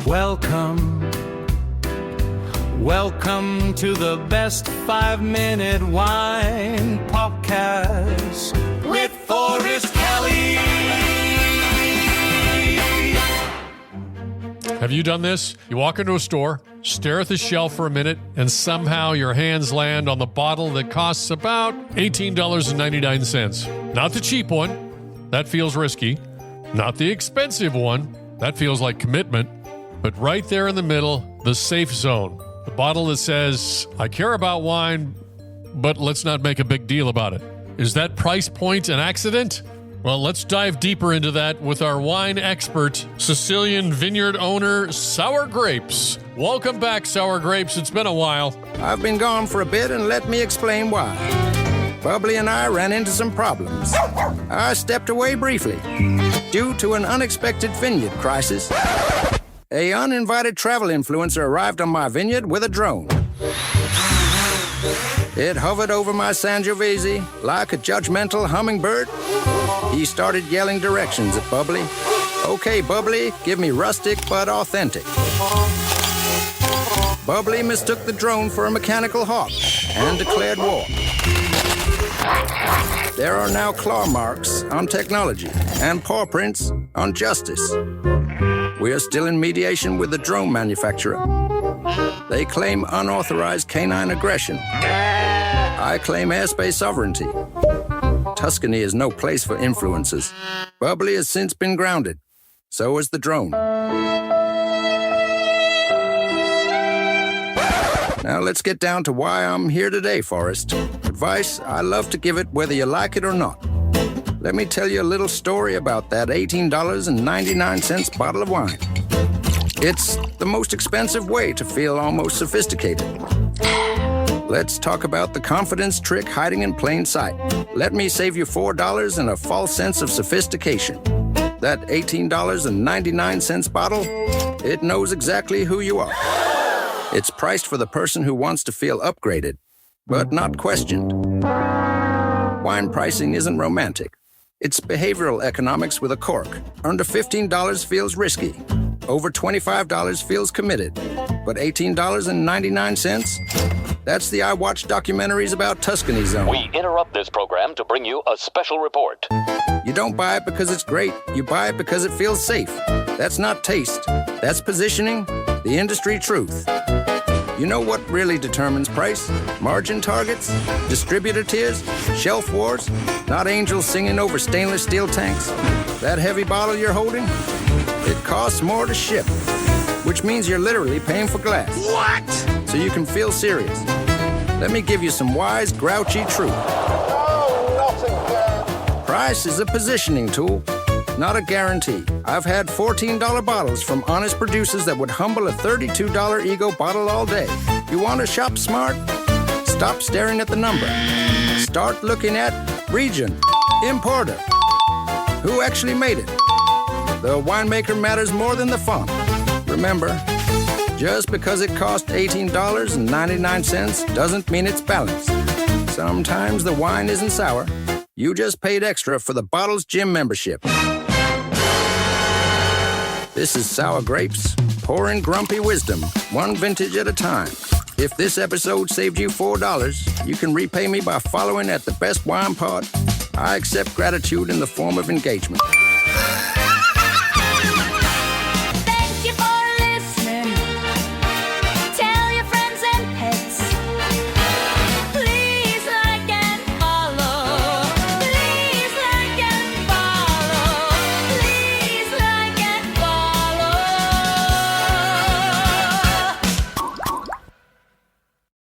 Welcome to the best 5-minute wine podcast with Forrest Kelly. Have you done this? You walk into a store, stare at the shelf for a minute, and somehow your hands land on the bottle that costs about $18.99. Not the cheap one. That feels risky. Not the expensive one. That feels like commitment. But right there in the middle, the safe zone. The bottle that says, I care about wine, but let's not make a big deal about it. Is that price point an accident? Well, let's dive deeper into that with our wine expert, Sicilian vineyard owner, Sour Grapes. Welcome back, Sour Grapes. It's been a while. I've been gone for a bit, and let me explain why. Bubbly and I ran into some problems. I stepped away briefly due to an unexpected vineyard crisis. A uninvited travel influencer arrived on my vineyard with a drone. It hovered over my Sangiovese like a judgmental hummingbird. He started yelling directions at Bubbly. Okay, Bubbly, give me rustic but authentic. Bubbly mistook the drone for a mechanical hawk and declared war. There are now claw marks on technology and paw prints on justice. We are still in mediation with the drone manufacturer. They claim unauthorized canine aggression. I claim airspace sovereignty. Tuscany is no place for influencers. Bubbly has since been grounded. So has the drone. Now let's get down to why I'm here today, Forrest. Advice, I love to give it whether you like it or not. Let me tell you a little story about that $18.99 bottle of wine. It's the most expensive way to feel almost sophisticated. Let's talk about the confidence trick hiding in plain sight. Let me save you $4 and a false sense of sophistication. That $18.99 bottle, it knows exactly who you are. It's priced for the person who wants to feel upgraded, but not questioned. Wine pricing isn't romantic. It's behavioral economics with a cork. Under $15 feels risky. Over $25 feels committed. But $18.99? That's the I watch documentaries about Tuscany zone. We interrupt this program to bring you a special report. You don't buy it because it's great. You buy it because it feels safe. That's not taste. That's positioning. The industry truth. You know what really determines price? Margin targets? Distributor tiers? Shelf wars? Not angels singing over stainless steel tanks? That heavy bottle you're holding? It costs more to ship, which means you're literally paying for glass. What? So you can feel serious. Let me give you some wise, grouchy truth. Oh, not again. Price is a positioning tool, not a guarantee. I've had $14 bottles from honest producers that would humble a $32 ego bottle all day. You want to shop smart? Stop staring at the number. Start looking at region, importer. Who actually made it? The winemaker matters more than the font. Remember, just because it cost $18.99 doesn't mean it's balanced. Sometimes the wine isn't sour. You just paid extra for the bottle's gym membership. This is Sour Grapes, pouring grumpy wisdom, one vintage at a time. If this episode saved you $4, you can repay me by following at The Best Wine Pod. I accept gratitude in the form of engagement.